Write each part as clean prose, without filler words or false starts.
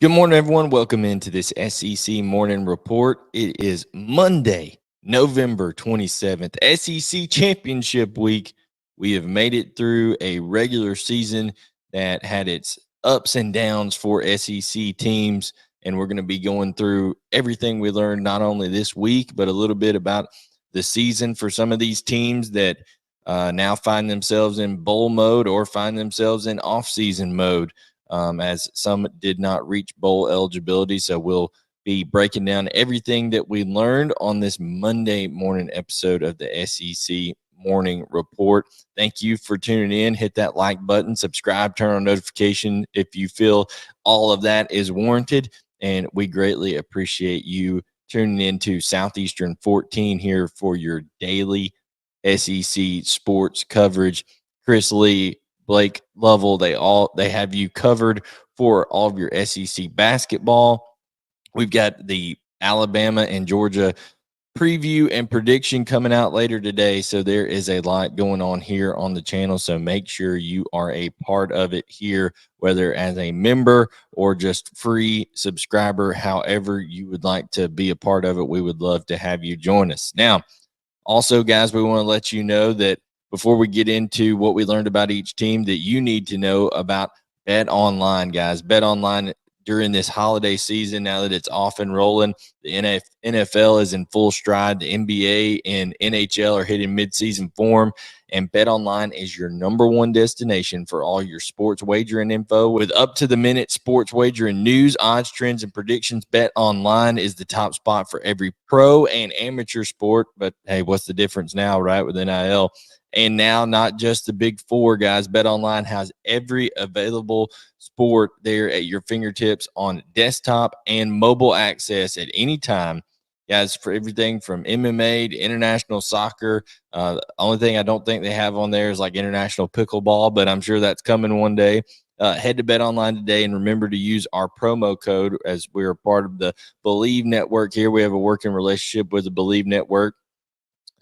Good morning, everyone. Welcome into this SEC Morning Report. It is Monday, November 27th, SEC Championship Week. We have made it through a regular season that had its ups and downs for SEC teams, and we're going to be going through everything we learned not only this week, but a little bit about the season for some of these teams that now find themselves in bowl mode or find themselves in off-season mode. As some did not reach bowl eligibility. So we'll be breaking down everything that we learned on this Monday morning episode of the SEC Morning Report. Thank you for tuning in. Hit that like button, subscribe, turn on notification if you feel all of that is warranted. And we greatly appreciate you tuning in to Southeastern 14 here for your daily SEC sports coverage. Chris Lee, Blake Lovell, they have you covered for all of your SEC basketball. We've got the Alabama and Georgia preview and prediction coming out later today. So there is a lot going on here on the channel. So make sure you are a part of it here, whether as a member or just free subscriber, however you would like to be a part of it. We would love to have you join us. Now, also, guys, we want to let you know that before we get into what we learned about each team, that you need to know about Bet Online, guys. Bet Online during this holiday season, now that it's off and rolling, the NFL is in full stride. The NBA and NHL are hitting midseason form, and Bet Online is your number one destination for all your sports wagering info. With up-to-the-minute sports wagering news, odds, trends, and predictions, Bet Online is the top spot for every pro and amateur sport. But, hey, what's the difference now, right, with NIL? And now, not just the big four, guys. Bet Online has every available sport there at your fingertips on desktop and mobile access at any time. Guys, for everything from MMA to international soccer. The only thing I don't think they have on there is like international pickleball, but I'm sure that's coming one day. Head to Bet Online today and remember to use our promo code as we're part of the Believe Network here. We have a working relationship with the Believe Network.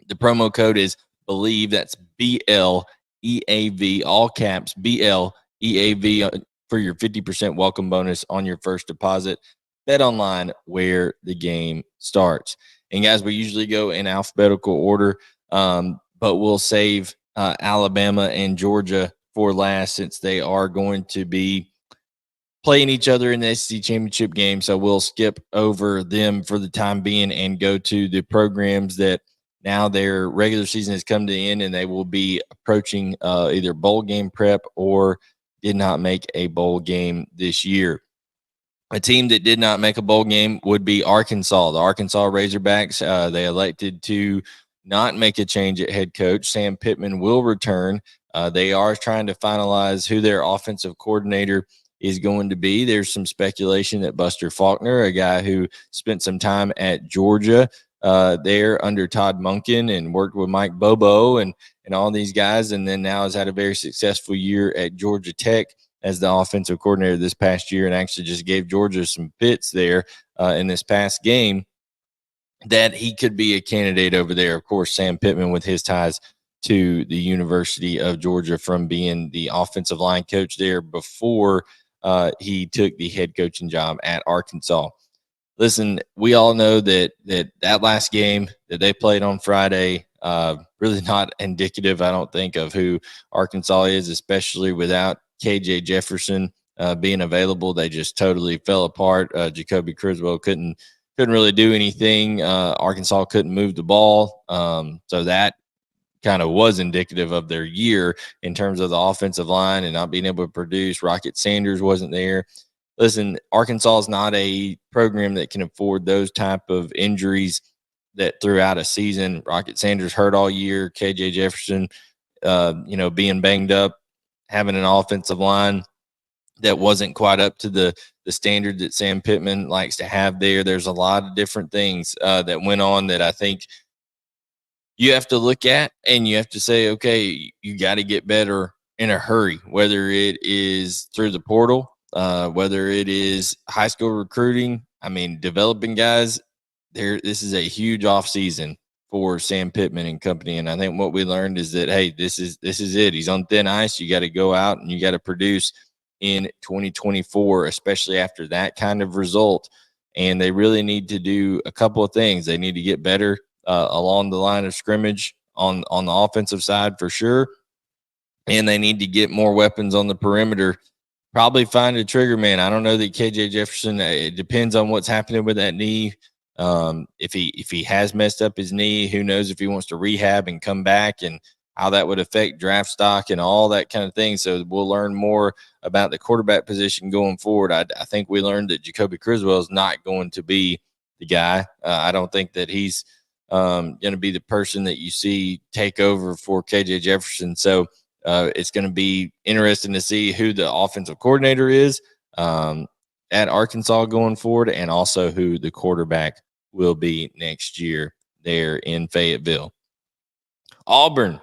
The promo code is Believe, that's BLEAV, all caps, BLEAV, for your 50% welcome bonus on your first deposit. Bet Online, where the game starts. And guys, we usually go in alphabetical order, but we'll save Alabama and Georgia for last since they are going to be playing each other in the SEC championship game. So we'll skip over them for the time being and go to the programs that now their regular season has come to the end and they will be approaching either bowl game prep or did not make a bowl game this year. A team that did not make a bowl game would be Arkansas. The Arkansas Razorbacks, they elected to not make a change at head coach. Sam Pittman will return. They are trying to finalize who their offensive coordinator is going to be. There's some speculation that Buster Faulkner, a guy who spent some time at Georgia, there under Todd Monken and worked with Mike Bobo and all these guys, and then now has had a very successful year at Georgia Tech as the offensive coordinator this past year and actually just gave Georgia some fits there in this past game, that he could be a candidate over there. Of course, Sam Pittman with his ties to the University of Georgia from being the offensive line coach there before he took the head coaching job at Arkansas. Listen, we all know that last game that they played on Friday, really not indicative, I don't think, of who Arkansas is, especially without KJ Jefferson being available. They just totally fell apart. Jacoby Criswell couldn't really do anything. Arkansas couldn't move the ball. So that kind of was indicative of their year in terms of the offensive line and not being able to produce. Rocket Sanders wasn't there. Listen, Arkansas is not a program that can afford those type of injuries that throughout a season. Rocket Sanders hurt all year. KJ Jefferson, being banged up, having an offensive line that wasn't quite up to the standard that Sam Pittman likes to have there. There's a lot of different things that went on that I think you have to look at and you have to say, okay, you got to get better in a hurry, whether it is through the portal, whether it is high school recruiting. I mean, developing guys there. This is a huge off season for Sam Pittman and company. And I think what we learned is that, hey, this is it. He's on thin ice. You got to go out and you got to produce in 2024, especially after that kind of result. And they really need to do a couple of things. They need to get better along the line of scrimmage on the offensive side for sure. And they need to get more weapons on the perimeter. Probably find a trigger man. I don't know that KJ Jefferson, it depends on what's happening with that knee. If he has messed up his knee, who knows if he wants to rehab and come back and how that would affect draft stock and all that kind of thing. So we'll learn more about the quarterback position going forward. I think we learned that Jacoby Criswell is not going to be the guy. I don't think that he's going to be the person that you see take over for KJ Jefferson. So it's going to be interesting to see who the offensive coordinator is at Arkansas going forward, and also who the quarterback will be next year there in Fayetteville. Auburn.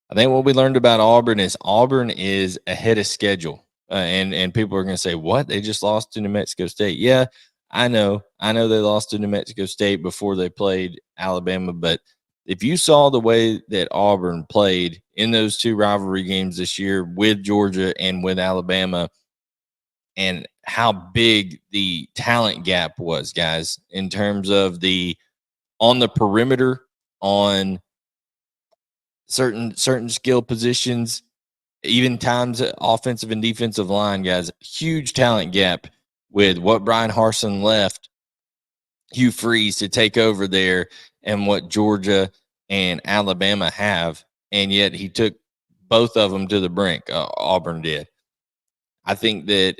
I think what we learned about Auburn is ahead of schedule. And people are going to say, what? They just lost to New Mexico State. Yeah, I know they lost to New Mexico State before they played Alabama, but if you saw the way that Auburn played in those two rivalry games this year with Georgia and with Alabama, and how big the talent gap was, guys, in terms of on the perimeter, on certain skill positions, even times offensive and defensive line, guys, huge talent gap with what Brian Harsin left Hugh Freeze to take over there and what Georgia and Alabama have. And yet he took both of them to the brink. Auburn did. I think that,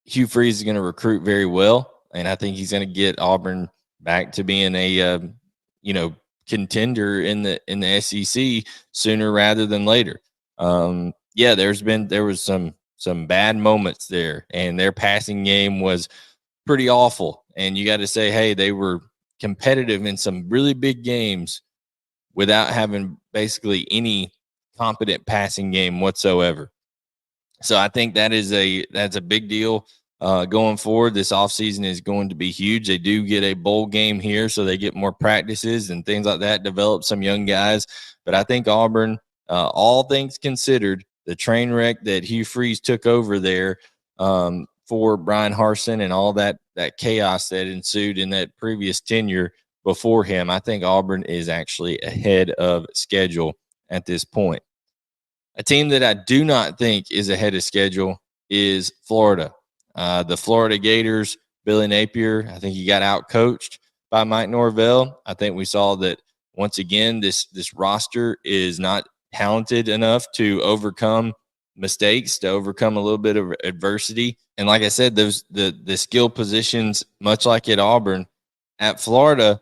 Hugh Freeze is going to recruit very well. And I think he's going to get Auburn back to being a, contender in the SEC sooner rather than later. Yeah, there was some bad moments there, and their passing game was pretty awful. And you got to say, hey, they were competitive in some really big games without having basically any competent passing game whatsoever. So I think that's a big deal going forward. This offseason is going to be huge. They do get a bowl game here, so they get more practices and things like that, develop some young guys. But I think Auburn, all things considered, the train wreck that Hugh Freeze took over there for Brian Harsin and all that chaos that ensued in that previous tenure before him, I think Auburn is actually ahead of schedule at this point. A team that I do not think is ahead of schedule is Florida. The Florida Gators, Billy Napier, I think he got out-coached by Mike Norvell. I think we saw that once again, this roster is not talented enough to overcome mistakes, to overcome a little bit of adversity. And like I said, the skill positions, much like at Auburn, at Florida,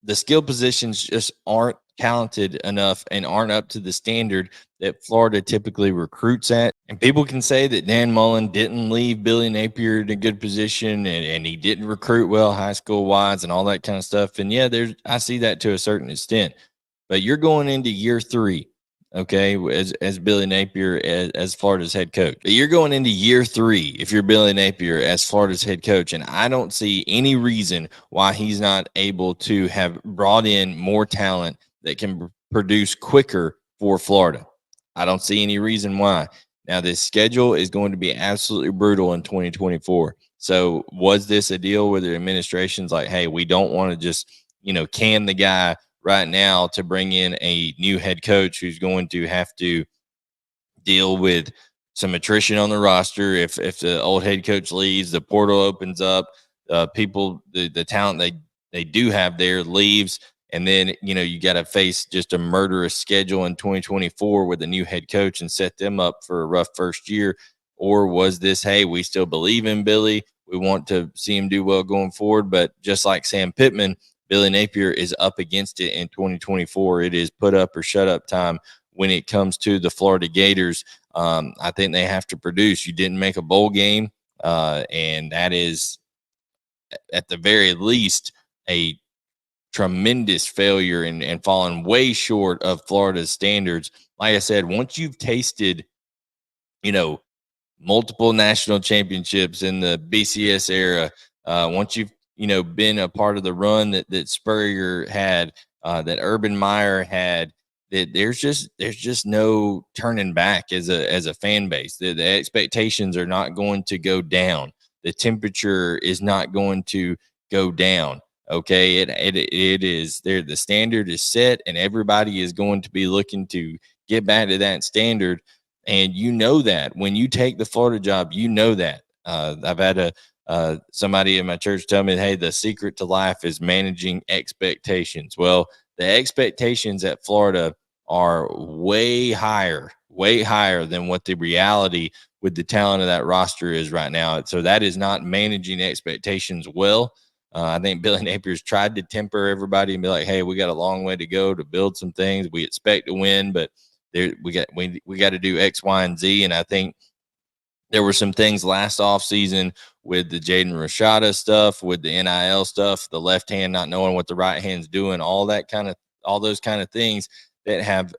the skill positions just aren't talented enough and aren't up to the standard that Florida typically recruits at. And people can say that Dan Mullen didn't leave Billy Napier in a good position and he didn't recruit well high school wise and all that kind of stuff. And yeah, I see that to a certain extent. But you're going into year 3, okay, as Billy Napier as Florida's head coach. But you're going into year 3 if you're Billy Napier as Florida's head coach, and I don't see any reason why he's not able to have brought in more talent that can produce quicker for Florida. I don't see any reason why. Now, this schedule is going to be absolutely brutal in 2024. So was this a deal where the administration's like, hey, we don't want to just, can the guy right now to bring in a new head coach who's going to have to deal with some attrition on the roster. If the old head coach leaves, the portal opens up, the talent they do have there leaves. And then, you got to face just a murderous schedule in 2024 with a new head coach and set them up for a rough first year. Or was this, hey, we still believe in Billy. We want to see him do well going forward. But just like Sam Pittman, Billy Napier is up against it in 2024. It is put up or shut up time when it comes to the Florida Gators. I think they have to produce. You didn't make a bowl game, and that is, at the very least, a tremendous failure and falling way short of Florida's standards. Like I said, once you've tasted, multiple national championships in the BCS era, once you've, been a part of the run that Spurrier had, that Urban Meyer had, that there's just no turning back as a fan base. The expectations are not going to go down. The temperature is not going to go down. Okay, it is there. The standard is set, and everybody is going to be looking to get back to that standard. And you know that when you take the Florida job, you know that. I've had somebody in my church tell me, hey, the secret to life is managing expectations. Well, the expectations at Florida are way higher than what the reality with the talent of that roster is right now. So that is not managing expectations well. I think Billy Napier's tried to temper everybody and be like, hey, we got a long way to go to build some things. We expect to win, but we got to do X, Y, and Z. And I think there were some things last offseason with the Jaden Rashada stuff, with the NIL stuff, the left hand not knowing what the right hand's doing, all those kind of things that have,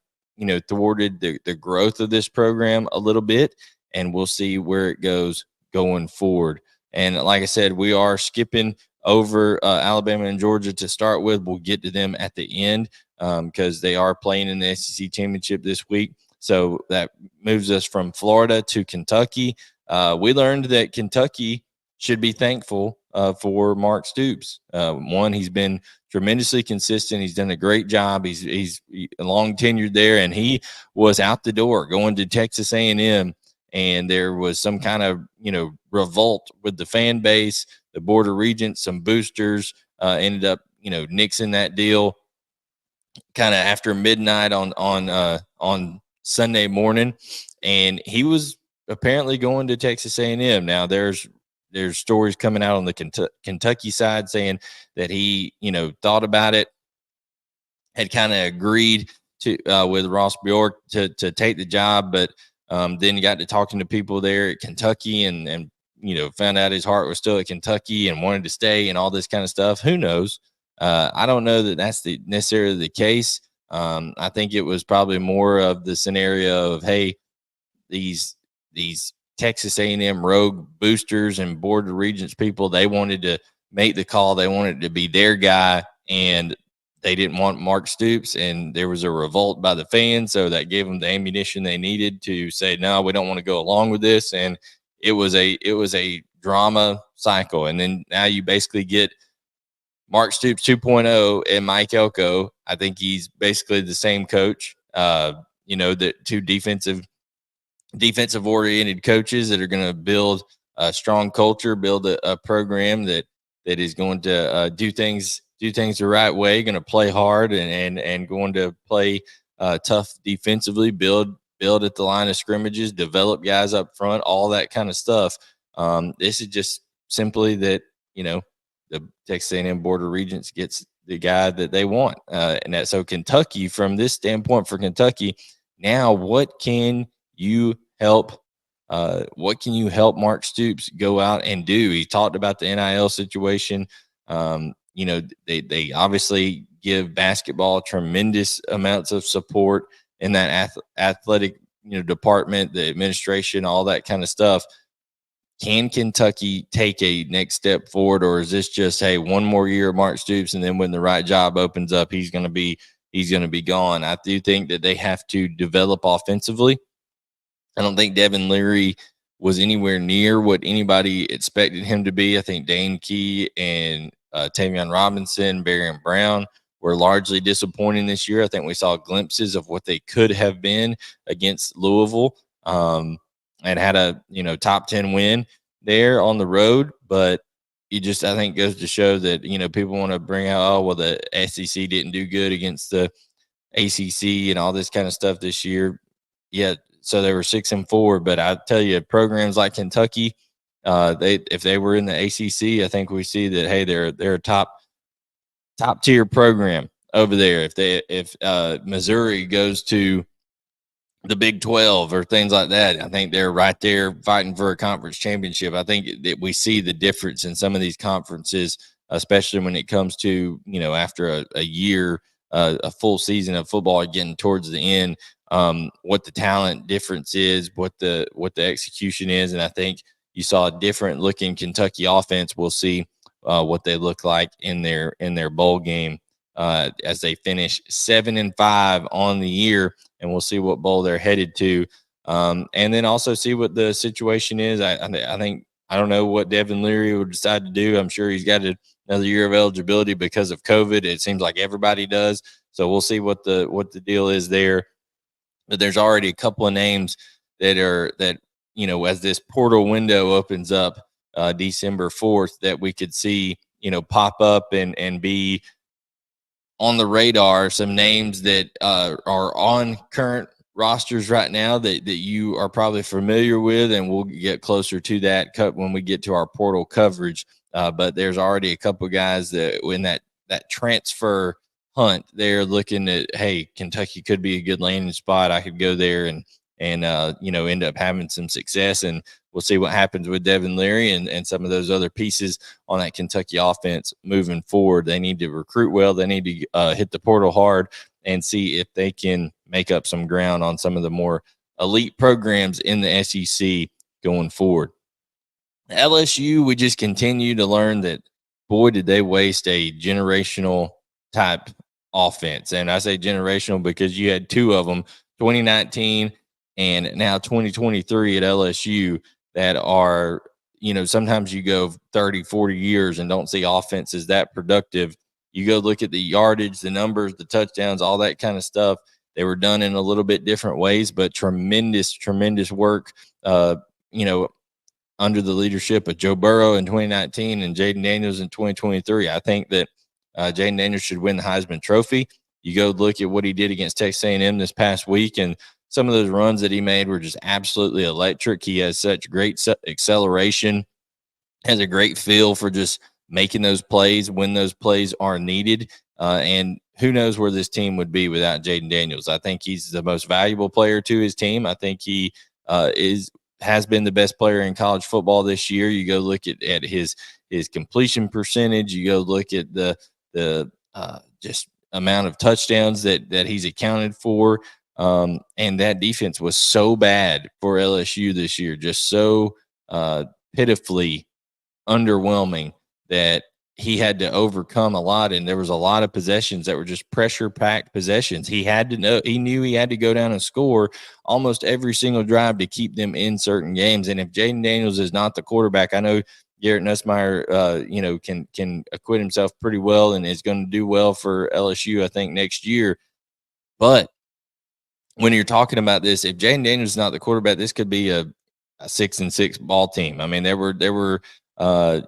thwarted the growth of this program a little bit. And we'll see where it goes going forward. And like I said, we are skipping over Alabama and Georgia to start with. We'll get to them at the end because they are playing in the SEC championship this week. So that moves us from Florida to Kentucky. We learned that Kentucky should be thankful for Mark Stoops. One, he's been tremendously consistent. He's done a great job. He's long tenured there, and he was out the door going to Texas A&M, and there was some kind of revolt with the fan base, the Board of Regents, some boosters ended up nixing that deal kind of after midnight on Sunday morning, and he was apparently going to Texas A&M. Now there's stories coming out on the Kentucky side saying that he thought about it, had kind of agreed to with Ross Bjork to take the job, but then he got to talking to people there at Kentucky and found out his heart was still at Kentucky and wanted to stay and all this kind of stuff. Who knows? I don't know that that's necessarily the case. I think it was probably more of the scenario of, hey, these Texas A&M rogue boosters and Board of Regents people, they wanted to make the call. They wanted to be their guy, and they didn't want Mark Stoops, and there was a revolt by the fans, so that gave them the ammunition they needed to say, no, we don't want to go along with this. And it was a drama cycle. And then now you basically get Mark Stoops 2.0 and Mike Elko. I think he's basically the same coach. The two defensive oriented coaches that are going to build a strong culture, build a program that is going to do things the right way, going to play hard and going to play tough defensively, build at the line of scrimmages, develop guys up front, all that kind of stuff. This is just simply that, the Texas A&M Board of Regents gets the guy that they want. And that, so Kentucky, from this standpoint for Kentucky, now what can you help Mark Stoops go out and do? He talked about the NIL situation. They obviously give basketball tremendous amounts of support in that athletic, department, the administration, all that kind of stuff. Can Kentucky take a next step forward, or is this just, hey, one more year of Mark Stoops, and then when the right job opens up, he's going to be gone? I do think that they have to develop offensively. I don't think Devin Leary was anywhere near what anybody expected him to be. I think Dane Key and Tavion Robinson, Barry Brown were largely disappointing this year. I think we saw glimpses of what they could have been against Louisville, and had a top 10 win there on the road. But it just, I think, goes to show that people want to bring out, oh, well, the SEC didn't do good against the ACC and all this kind of stuff this year. Yeah, so they were 6-4. But I tell you, programs like Kentucky, if they were in the ACC, I think we see that, hey, they're a top tier program over there. If Missouri goes to the Big 12 or things like that, I think they're right there fighting for a conference championship. I think that we see the difference in some of these conferences, especially when it comes to, after a year, a full season of football getting towards the end, what the talent difference is, what the execution is. And I think you saw a different looking Kentucky offense. We'll see what they look like in their bowl game as they finish 7-5 on the year, and we'll see what bowl they're headed to. And then also see what the situation is. I think I don't know what Devin Leary would decide to do. I'm sure he's got another year of eligibility because of COVID. It seems like everybody does. So we'll see what the deal is there. But there's already a couple of names that as this portal window opens up December 4th, that we could see pop up and be on the radar. Some names that are on current rosters right now that you are probably familiar with, and we'll get closer to that when we get to our portal coverage. But there's already a couple of guys that in that transfer hunt, they're looking at, hey, Kentucky could be a good landing spot. I could go there and end up having some success. And we'll see what happens with Devin Leary and some of those other pieces on that Kentucky offense moving forward. They need to recruit well. They need to hit the portal hard and see if they can make up some ground on some of the more elite programs in the SEC going forward. LSU, we just continue to learn that, boy, did they waste a generational type offense. And I say generational because you had two of them, 2019 and now 2023 at LSU, that are, sometimes you go 30, 40 years and don't see offenses that productive. You go look at the yardage, the numbers, the touchdowns, all that kind of stuff. They were done in a little bit different ways, but tremendous work, under the leadership of Joe Burrow in 2019 and Jayden Daniels in 2023. I think that Jayden Daniels should win the Heisman Trophy. You go look at what he did against Texas A&M this past week, and some of those runs that he made were just absolutely electric. He has such great acceleration, has a great feel for just making those plays when those plays are needed. And who knows where this team would be without Jayden Daniels. I think he's the most valuable player to his team. I think he has been the best player in college football this year. You go look at his completion percentage. You go look at the just amount of touchdowns that he's accounted for. And that defense was so bad for LSU this year, just so pitifully underwhelming that he had to overcome a lot. And there was a lot of possessions that were just pressure-packed possessions. He knew he had to go down and score almost every single drive to keep them in certain games. And if Jayden Daniels is not the quarterback, I know Garrett Nussmeier, can acquit himself pretty well and is going to do well for LSU, I think, next year. But when you're talking about this, if Jayden Daniels is not the quarterback, this could be a 6-6 ball team. I mean, there were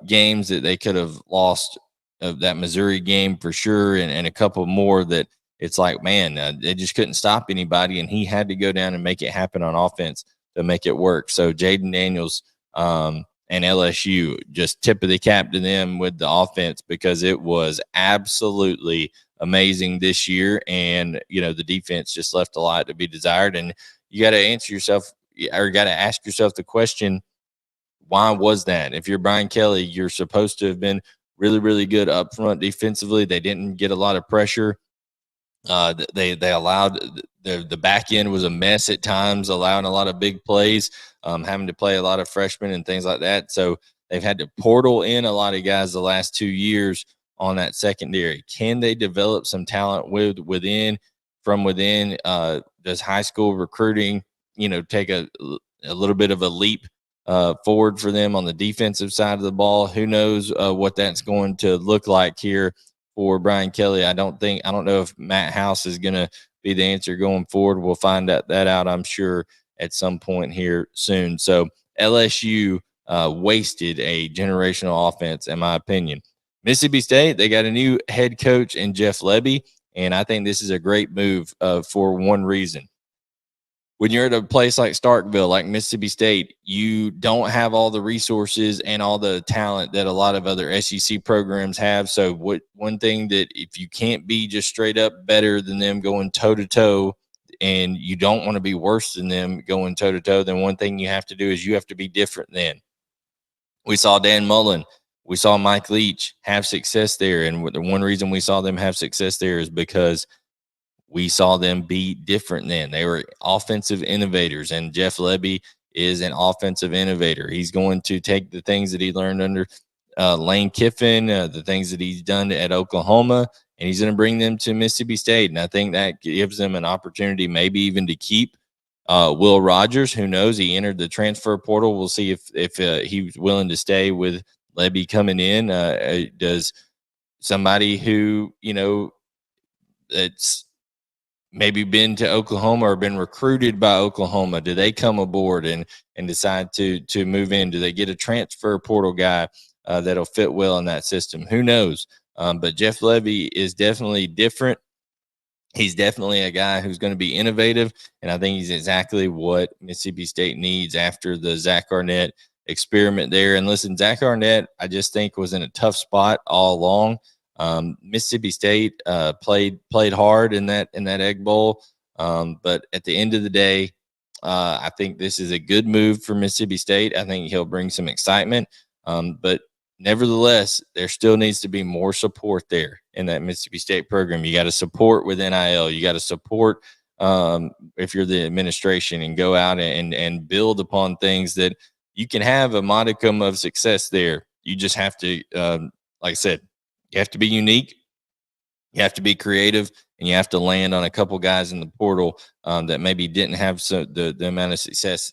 games that they could have lost, that Missouri game for sure, and a couple more that it's like, man, they just couldn't stop anybody, and he had to go down and make it happen on offense to make it work. So Jayden Daniels and LSU, just tip of the cap to them with the offense, because it was absolutely amazing this year. And, the defense just left a lot to be desired. And you got to ask yourself the question, why was that? If you're Brian Kelly, you're supposed to have been really, really good up front defensively. They didn't get a lot of pressure. They allowed the back end was a mess at times, allowing a lot of big plays, having to play a lot of freshmen and things like that. So they've had to portal in a lot of guys the last 2 years on that secondary. Can they develop some talent from within? Does high school recruiting, take a little bit of a leap forward for them on the defensive side of the ball? Who knows what that's going to look like here for Brian Kelly. I don't know if Matt House is going to be the answer going forward. We'll find that out, I'm sure, at some point here soon. So LSU wasted a generational offense, in my opinion. Mississippi State, they got a new head coach in Jeff Lebby, and I think this is a great move for one reason. When you're at a place like Starkville, like Mississippi State, you don't have all the resources and all the talent that a lot of other SEC programs have. So one thing that if you can't be just straight up better than them going toe-to-toe, and you don't want to be worse than them going toe-to-toe, then one thing you have to do is you have to be different than. We saw Dan Mullen. We saw Mike Leach have success there. And the one reason we saw them have success there is because we saw them be different then. They were offensive innovators, and Jeff Lebby is an offensive innovator. He's going to take the things that he learned under Lane Kiffin, the things that he's done at Oklahoma, and he's going to bring them to Mississippi State. And I think that gives them an opportunity, maybe even to keep Will Rogers. Who knows? He entered the transfer portal. We'll see if he's willing to stay with Lebby coming in. Does somebody who, it's maybe been to Oklahoma or been recruited by Oklahoma, do they come aboard and decide to move in? Do they get a transfer portal guy that'll fit well in that system? Who knows? But Jeff Lebby is definitely different. He's definitely a guy who's going to be innovative, and I think he's exactly what Mississippi State needs after the Zach Arnett experiment there. And listen, Zach Arnett, I just think, was in a tough spot all along. Mississippi State played hard in that Egg Bowl, but at the end of the day, I think this is a good move for Mississippi State. I think he'll bring some excitement, but nevertheless, there still needs to be more support there in that Mississippi State program. You got to support with NIL. You got to support if you're the administration, and go out and build upon things that you can have a modicum of success there. You just have to, like I said, you have to be unique. You have to be creative, and you have to land on a couple guys in the portal that maybe didn't have the amount of success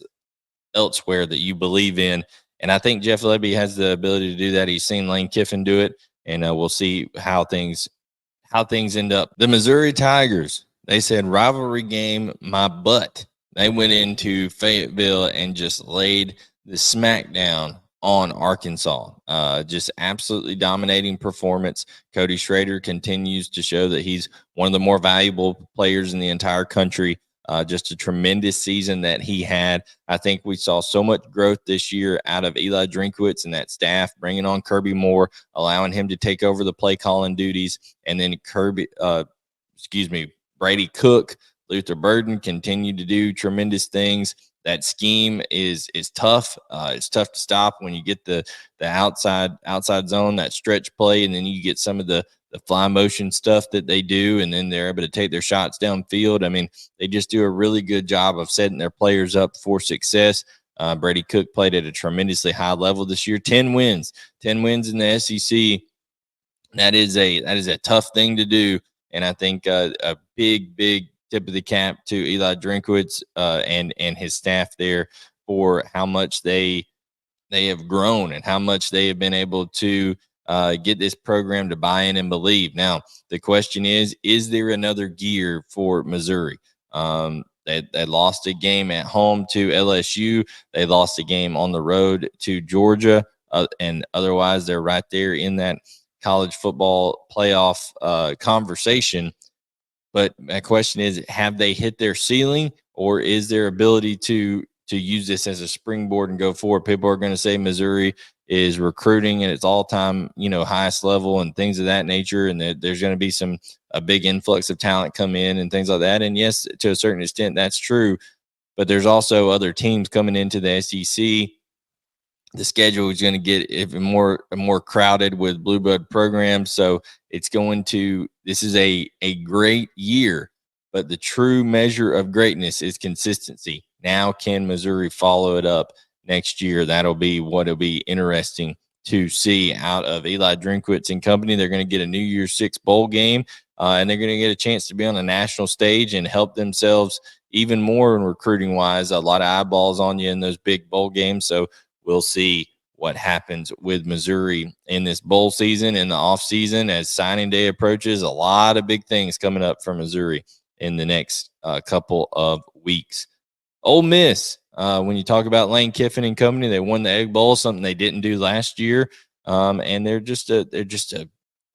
elsewhere that you believe in. And I think Jeff Lebby has the ability to do that. He's seen Lane Kiffin do it, and we'll see how things end up. The Missouri Tigers, they said rivalry game, my butt. They went into Fayetteville and just laid the smackdown on Arkansas. Just absolutely dominating performance. Cody Schrader continues to show that he's one of the more valuable players in the entire country. Just a tremendous season that he had. I think we saw so much growth this year out of Eli Drinkwitz and that staff, bringing on Kirby Moore, allowing him to take over the play calling duties, and then Brady Cook, Luther Burden continue to do tremendous things. That scheme is tough. It's tough to stop when you get the outside zone, that stretch play, and then you get some of the fly motion stuff that they do, and then they're able to take their shots downfield. I mean, they just do a really good job of setting their players up for success. Brady Cook played at a tremendously high level this year. 10 wins in the SEC. That is a tough thing to do, and I think a big tip of the cap to Eli Drinkwitz and his staff there for how much they have grown and how much they have been able to get this program to buy in and believe. Now, the question is there another gear for Missouri? They lost a game at home to LSU. They lost a game on the road to Georgia, and otherwise they're right there in that college football playoff conversation. But my question is, have they hit their ceiling, or is their ability to use this as a springboard and go forward? People are going to say Missouri is recruiting at its all-time, highest level and things of that nature, and there's going to be a big influx of talent come in and things like that. And yes, to a certain extent, that's true. But there's also other teams coming into the SEC. The schedule is going to get even more crowded with blue blood programs. So this is a great year, but the true measure of greatness is consistency. Now, can Missouri follow it up next year? That'll be what'll be interesting to see out of Eli Drinkwitz and company. They're going to get a New Year's Six bowl game, and they're going to get a chance to be on a national stage and help themselves even more in recruiting wise. A lot of eyeballs on you in those big bowl games. So we'll see what happens with Missouri in this bowl season, in the off season, as signing day approaches. A lot of big things coming up for Missouri in the next couple of weeks. Ole Miss, when you talk about Lane Kiffin and company, they won the Egg Bowl, something they didn't do last year, and they're just a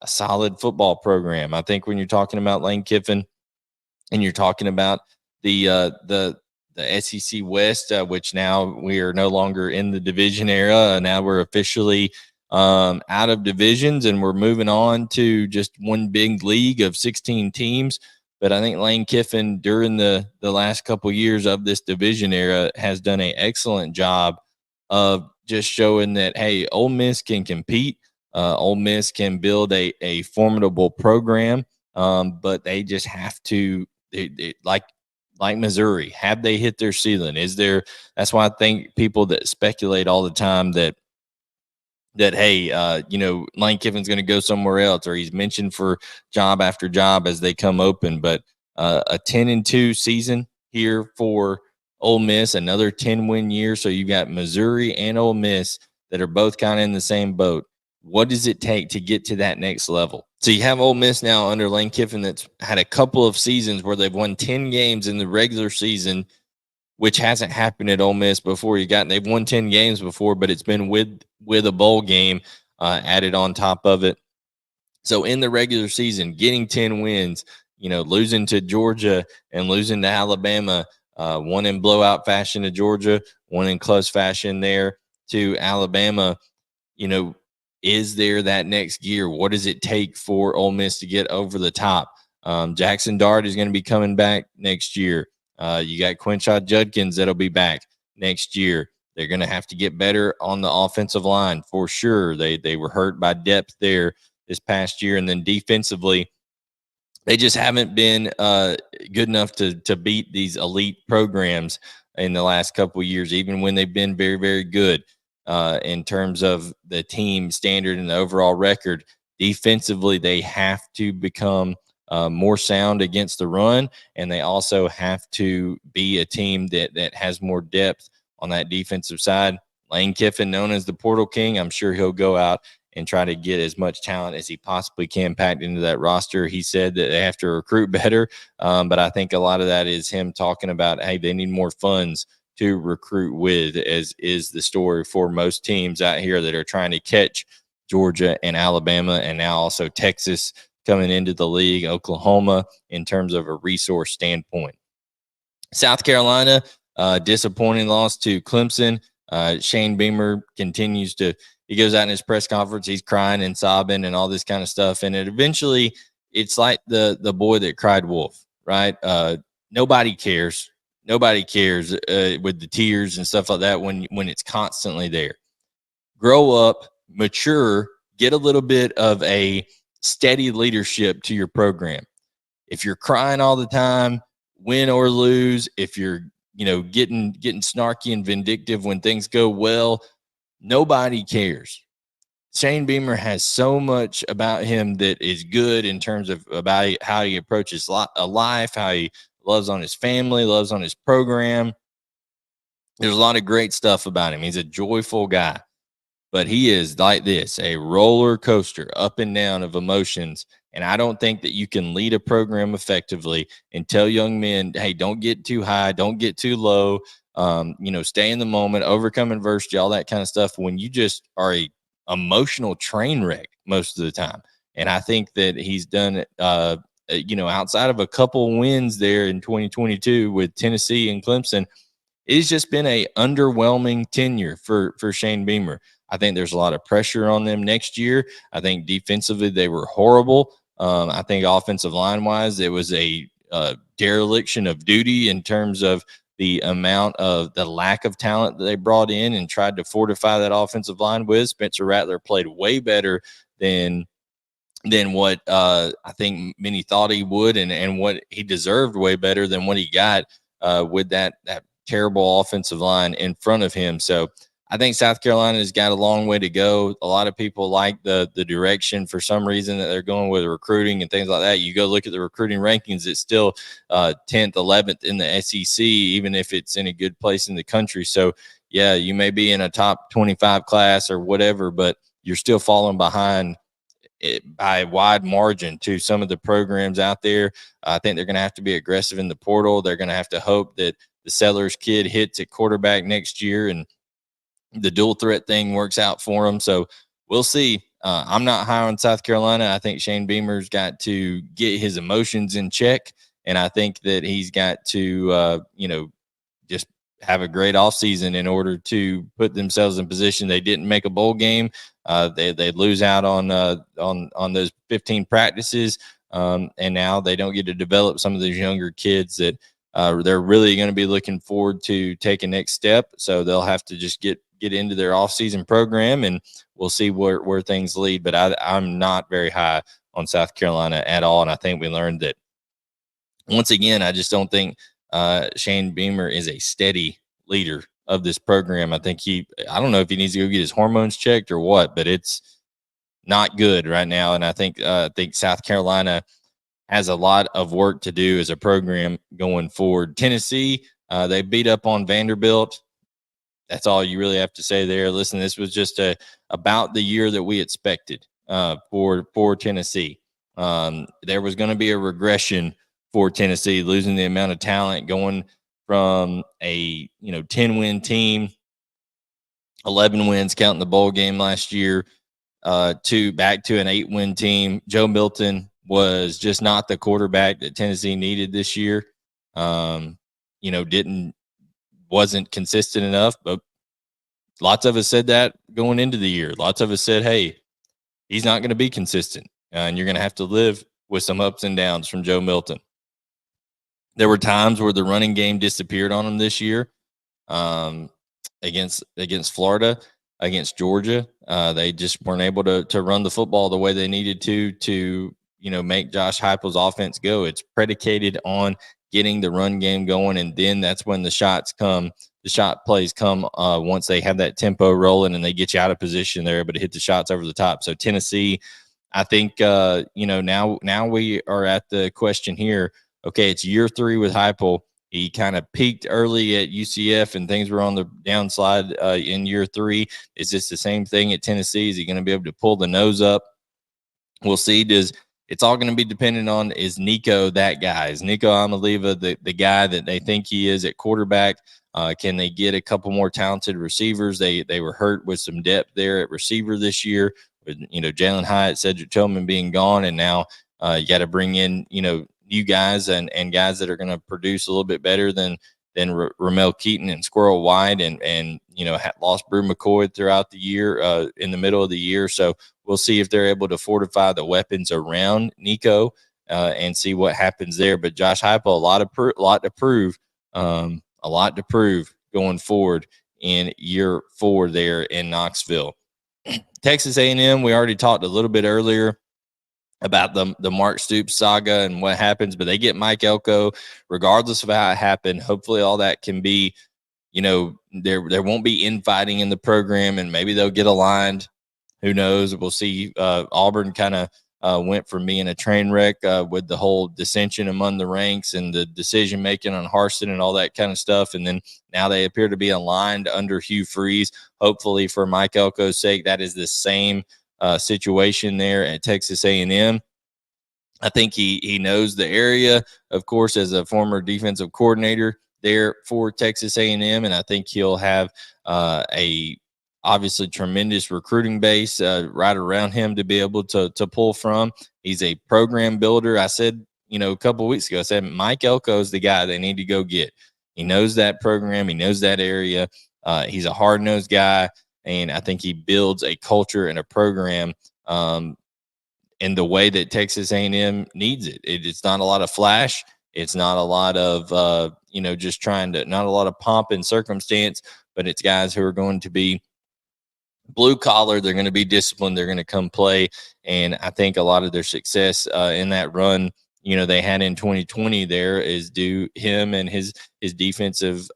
solid football program. I think when you're talking about Lane Kiffin and you're talking about the SEC West, which now we are no longer in the division era. Now we're officially out of divisions, and we're moving on to just one big league of 16 teams. But I think Lane Kiffin, during the last couple years of this division era, has done an excellent job of just showing that, hey, Ole Miss can compete. Ole Miss can build a formidable program, but they just have to, like Missouri, have they hit their ceiling? That's why I think people that speculate all the time that that, hey, Lane Kiffin's going to go somewhere else, or he's mentioned for job after job as they come open. But a 10-2 season here for Ole Miss, another 10-win year. So you got Missouri and Ole Miss that are both kind of in the same boat. What does it take to get to that next level? So you have Ole Miss now under Lane Kiffin that's had a couple of seasons where they've won 10 games in the regular season, which hasn't happened at Ole Miss before. They've won 10 games before, but it's been with a bowl game added on top of it. So in the regular season, getting 10 wins, losing to Georgia and losing to Alabama, one in blowout fashion to Georgia, one in close fashion there to Alabama. Is there that next gear? What does it take for Ole Miss to get over the top? Jackson Dart is going to be coming back next year. You got Quinshot Judkins that'll be back next year. They're going to have to get better on the offensive line for sure. They were hurt by depth there this past year. And then defensively, they just haven't been good enough to beat these elite programs in the last couple of years, even when they've been very, very good in terms of the team standard and the overall record. Defensively, they have to become more sound against the run, and they also have to be a team that has more depth on that defensive side. Lane Kiffin, known as the Portal King, I'm sure he'll go out and try to get as much talent as he possibly can packed into that roster. He said that they have to recruit better, but I think a lot of that is him talking about, hey, they need more funds to recruit with, as is the story for most teams out here that are trying to catch Georgia and Alabama, and now also Texas coming into the league, Oklahoma, in terms of a resource standpoint. South Carolina, disappointing loss to Clemson. Shane Beamer continues to, he goes out in his press conference, he's crying and sobbing and all this kind of stuff. And it's like the boy that cried wolf, right? Nobody cares. Nobody cares with the tears and stuff like that when it's constantly there. Grow up, mature, get a little bit of a steady leadership to your program. If you're crying all the time, win or lose, if you're getting snarky and vindictive when things go well, nobody cares. Shane Beamer has so much about him that is good in terms of about how he approaches life, how he loves on his family, loves on his program. There's a lot of great stuff about him. He's a joyful guy, but he is like this, a roller coaster up and down of emotions. And I don't think that you can lead a program effectively and tell young men, hey, don't get too high, don't get too low, stay in the moment, overcome adversity, all that kind of stuff, when you just are a emotional train wreck most of the time. And I think that he's done it, outside of a couple wins there in 2022 with Tennessee and Clemson, it's just been a underwhelming tenure for Shane Beamer. I think there's a lot of pressure on them next year. I think defensively they were horrible. I think offensive line-wise, it was a dereliction of duty in terms of the amount of the lack of talent that they brought in and tried to fortify that offensive line with. Spencer Rattler played way better than what I think many thought he would, and what he deserved way better than what he got with that terrible offensive line in front of him. So I think South Carolina has got a long way to go. A lot of people like the direction for some reason that they're going with recruiting and things like that. You go look at the recruiting rankings, it's still 10th, 11th in the SEC, even if it's in a good place in the country. So, yeah, you may be in a top 25 class or whatever, but you're still falling behind by a wide margin to some of the programs out there. I think they're going to have to be aggressive in the portal. They're going to have to hope that the Sellers kid hits at quarterback next year and the dual threat thing works out for them. So we'll see. I'm not high on South Carolina. I think Shane Beamer's got to get his emotions in check, and I think that he's got to, just have a great offseason in order to put themselves in position. They didn't make a bowl game. They lose out on those 15 practices, and now they don't get to develop some of those younger kids that they're really going to be looking forward to take a next step. So they'll have to just get into their offseason program, and we'll see where things lead. But I'm not very high on South Carolina at all, and I think we learned that once again. I just don't think Shane Beamer is a steady leader of this program. I don't know if he needs to go get his hormones checked or what, but it's not good right now. And I think South Carolina has a lot of work to do as a program going forward. Tennessee, they beat up on Vanderbilt. That's all you really have to say there. Listen, this was just about the year that we expected for Tennessee. There was going to be a regression for Tennessee, losing the amount of talent, going from a 10-win team, 11 wins counting the bowl game last year, to back to an 8-win team. Joe Milton was just not the quarterback that Tennessee needed this year. Wasn't consistent enough, but lots of us said that going into the year. Lots of us said, hey, he's not going to be consistent, and you're going to have to live with some ups and downs from Joe Milton. There were times where the running game disappeared on him this year, against Florida, against Georgia. They just weren't able to run the football the way they needed to make Josh Heupel's offense go. It's predicated on getting the run game going, and then that's when the shot plays come once they have that tempo rolling and they get you out of position. They're able to hit the shots over the top. So Tennessee, I think now we are at the question here. Okay, it's year 3 with Heupel. He kind of peaked early at UCF and things were on the downslide in year 3. Is this the same thing at Tennessee? Is he going to be able to pull the nose up? We'll see. It's all going to be dependent on, is Nico that guy? Is Nico Amaliva the guy that they think he is at quarterback? Can they get a couple more talented receivers? They were hurt with some depth there at receiver this year with, Jalen Hyatt, Cedric Tillman being gone. And now you got to bring in, new guys and guys that are going to produce a little bit better than Ramel Keaton and Squirrel White and lost Brew McCoy throughout the year in the middle of the year. So we'll see if they're able to fortify the weapons around Nico and see what happens there. But Josh Heupel, a lot to prove going forward in year 4 there in Knoxville. Texas A&M, we already talked a little bit earlier about the Mark Stoops saga and what happens, but they get Mike Elko regardless of how it happened. Hopefully all that can be, there won't be infighting in the program and maybe they'll get aligned. Who knows? We'll see. Auburn kind of went from being a train wreck with the whole dissension among the ranks and the decision making on Harston and all that kind of stuff. And then now they appear to be aligned under Hugh Freeze. Hopefully for Mike Elko's sake, that is the same situation there at Texas A&M. I think he knows the area, of course, as a former defensive coordinator there for Texas A&M, and I think he'll have a obviously tremendous recruiting base right around him to be able to pull from. He's a program builder. I said, a couple of weeks ago, I said Mike Elko is the guy they need to go get. He knows that program. He knows that area. He's a hard-nosed guy. And I think he builds a culture and a program in the way that Texas A&M needs it. It's not a lot of flash. It's not a lot of, not a lot of pomp and circumstance, but it's guys who are going to be blue collar. They're going to be disciplined. They're going to come play. And I think a lot of their success in that run they had in 2020 there is due him and his defensive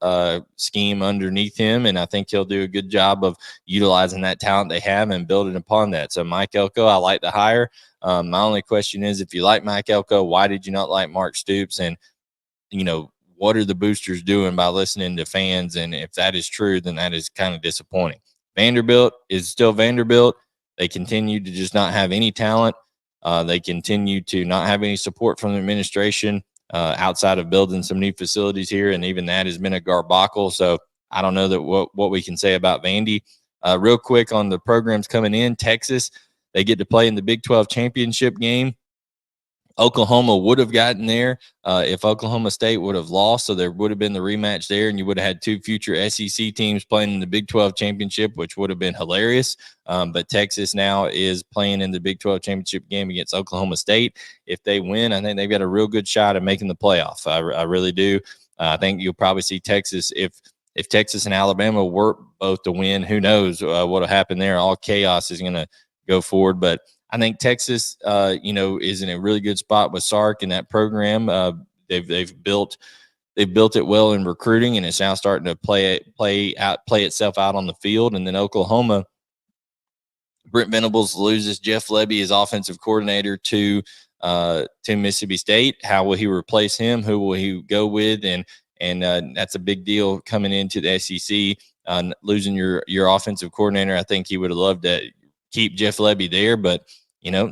scheme underneath him. And I think he'll do a good job of utilizing that talent they have and building upon that. So Mike Elko, I like the hire. My only question is, if you like Mike Elko, why did you not like Mark Stoops? And, what are the boosters doing by listening to fans? And if that is true, then that is kind of disappointing. Vanderbilt is still Vanderbilt. They continue to just not have any talent. They continue to not have any support from the administration outside of building some new facilities here, and even that has been a garbacle. So I don't know that what we can say about Vandy. Real quick on the programs coming in, Texas, they get to play in the Big 12 championship game. Oklahoma would have gotten there if Oklahoma State would have lost, so there would have been the rematch there, and you would have had 2 future SEC teams playing in the Big 12 championship, which would have been hilarious. But Texas now is playing in the Big 12 championship game against Oklahoma State. If they win, I think they've got a real good shot at making the playoff. I really do. I think you'll probably see Texas if Texas and Alabama work both to win. Who knows what will happen there? All chaos is going to go forward, but I think Texas, is in a really good spot with Sark and that program. They've built they've built it well in recruiting, and it's now starting to play itself out on the field. And then Oklahoma, Brent Venables loses Jeff Lebby, his offensive coordinator, to Mississippi State. How will he replace him? Who will he go with? And that's a big deal coming into the SEC. Losing your offensive coordinator, I think he would have loved to keep Jeff Lebby there, but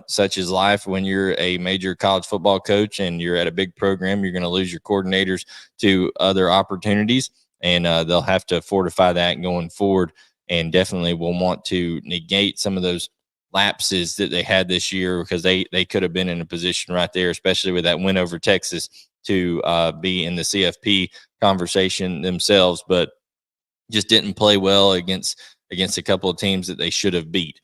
such is life when you're a major college football coach and you're at a big program. You're going to lose your coordinators to other opportunities, and they'll have to fortify that going forward. And definitely will want to negate some of those lapses that they had this year, because they could have been in a position right there, especially with that win over Texas, to be in the CFP conversation themselves, but just didn't play well against a couple of teams that they should have beat.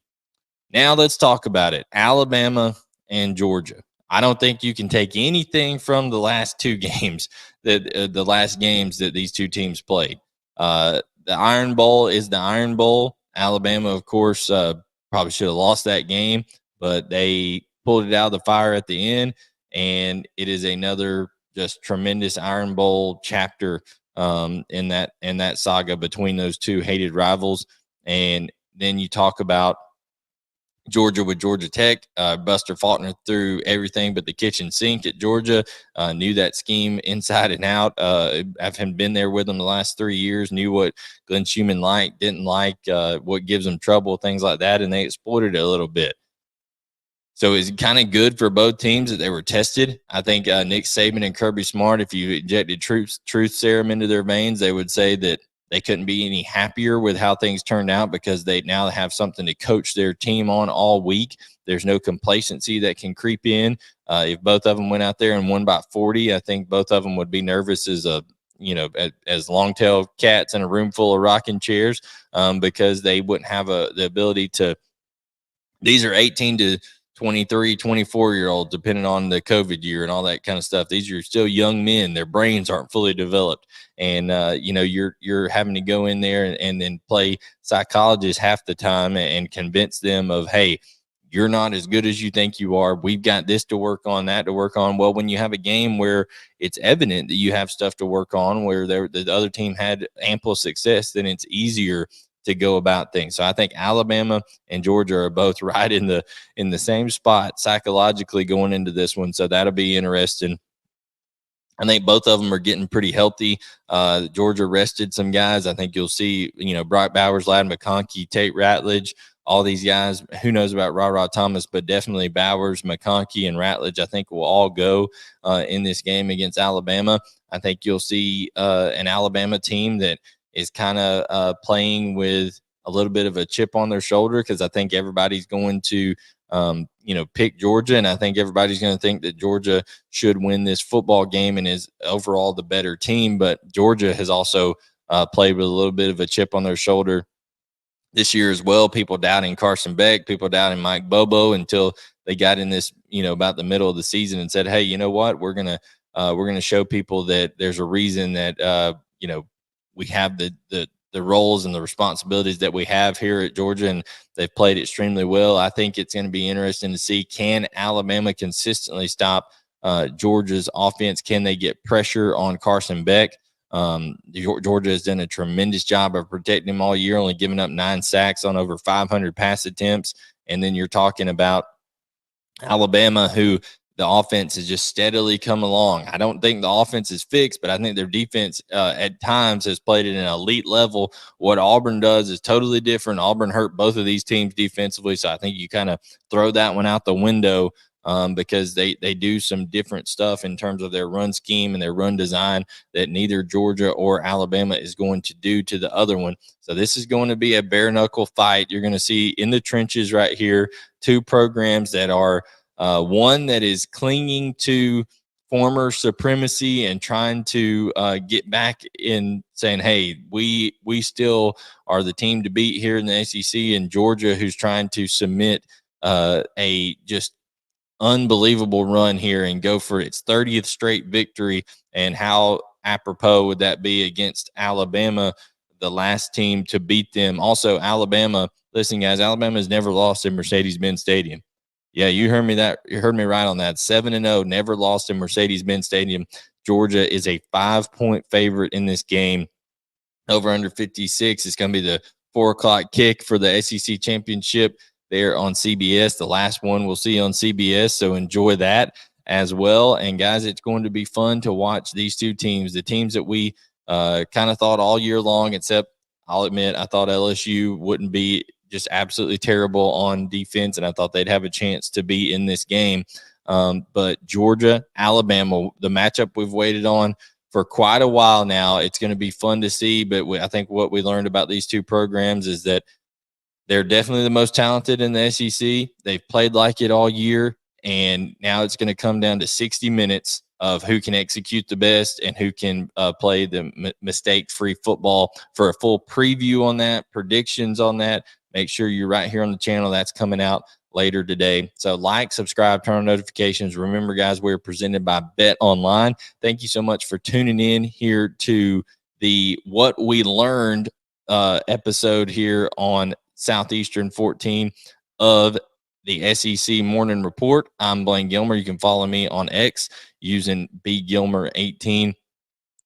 Now let's talk about it. Alabama and Georgia. I don't think you can take anything from the last two games the last games that these two teams played. The Iron Bowl is the Iron Bowl. Alabama, of course, probably should have lost that game, but they pulled it out of the fire at the end, and it is another just tremendous Iron Bowl chapter in that saga between those two hated rivals. And then you talk about Georgia with Georgia Tech. Buster Faulkner threw everything but the kitchen sink at Georgia, knew that scheme inside and out. I've been there with them the last 3 years, knew what Glenn Schumann liked, didn't like, what gives them trouble, things like that, and they exploited it a little bit. So it's kind of good for both teams that they were tested. I think Nick Saban and Kirby Smart, if you injected truth serum into their veins, they would say that they couldn't be any happier with how things turned out, because they now have something to coach their team on all week. There's no complacency that can creep in. If both of them went out there and won by 40, I think both of them would be nervous as long-tailed cats in a room full of rocking chairs, because they wouldn't have the ability to. These are 18 to 23, 24-year-olds, depending on the COVID year and all that kind of stuff. These are still young men. Their brains aren't fully developed. And, you're having to go in there and then play psychologist half the time and convince them of, hey, you're not as good as you think you are. We've got this to work on, that to work on. Well, when you have a game where it's evident that you have stuff to work on, where the other team had ample success, then it's easier to go about things. So I think Alabama and Georgia are both right in the same spot psychologically going into this one. So that'll be interesting. I think both of them are getting pretty healthy. Georgia rested some guys. I think you'll see, Brock Bowers, Ladd McConkey, Tate Ratledge, all these guys. Who knows about Ra Thomas, but definitely Bowers, McConkey, and Ratledge, I think, will all go in this game against Alabama. I think you'll see an Alabama team that is kind of playing with a little bit of a chip on their shoulder, because I think everybody's going to pick Georgia, and I think everybody's going to think that Georgia should win this football game and is overall the better team. But Georgia has also played with a little bit of a chip on their shoulder this year as well. People doubting Carson Beck, people doubting Mike Bobo, until they got in this, about the middle of the season and said, hey, you know what, we're gonna show people that there's a reason that we have the roles and the responsibilities that we have here at Georgia, and they've played extremely well. I think it's going to be interesting to see, can Alabama consistently stop Georgia's offense? Can they get pressure on Carson Beck? Georgia has done a tremendous job of protecting him all year, only giving up 9 sacks on over 500 pass attempts. And then you're talking about Alabama, who the offense has just steadily come along. I don't think the offense is fixed, but I think their defense at times has played at an elite level. What Auburn does is totally different. Auburn hurt both of these teams defensively, so I think you kind of throw that one out the window because they do some different stuff in terms of their run scheme and their run design that neither Georgia or Alabama is going to do to the other one. So this is going to be a bare-knuckle fight. You're going to see in the trenches right here two programs that are one that is clinging to former supremacy and trying to get back in, saying, hey, we still are the team to beat here in the SEC, and Georgia, who's trying to submit a just unbelievable run here and go for its 30th straight victory. And how apropos would that be against Alabama, the last team to beat them? Also, Alabama, listen, guys, Alabama has never lost in Mercedes-Benz Stadium. Yeah, you heard me right on that. 7-0, never lost in Mercedes-Benz Stadium. Georgia is a 5-point favorite in this game. Over under 56 is going to be the 4 o'clock kick for the SEC championship there on CBS. The last one we'll see on CBS, so enjoy that as well. And guys, it's going to be fun to watch these two teams, the teams that we kind of thought all year long, except I'll admit I thought LSU wouldn't be just absolutely terrible on defense, and I thought they'd have a chance to be in this game. But Georgia, Alabama, the matchup we've waited on for quite a while now. It's going to be fun to see, but I think what we learned about these two programs is that they're definitely the most talented in the SEC. They've played like it all year, and now it's going to come down to 60 minutes of who can execute the best and who can play the mistake-free football. For a full preview on that, predictions on that, make sure you're right here on the channel. That's coming out later today. So like, subscribe, turn on notifications. Remember, guys, we're presented by Bet Online. Thank you so much for tuning in here to the What We Learned episode here on Southeastern 14 of the SEC Morning Report. I'm Blayne Gilmer. You can follow me on X using bgilmer18.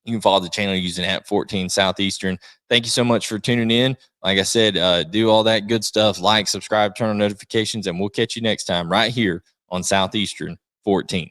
You can follow the channel using @14 Southeastern. Thank you so much for tuning in. Like I said, do all that good stuff. Like, subscribe, turn on notifications, and we'll catch you next time right here on Southeastern 14.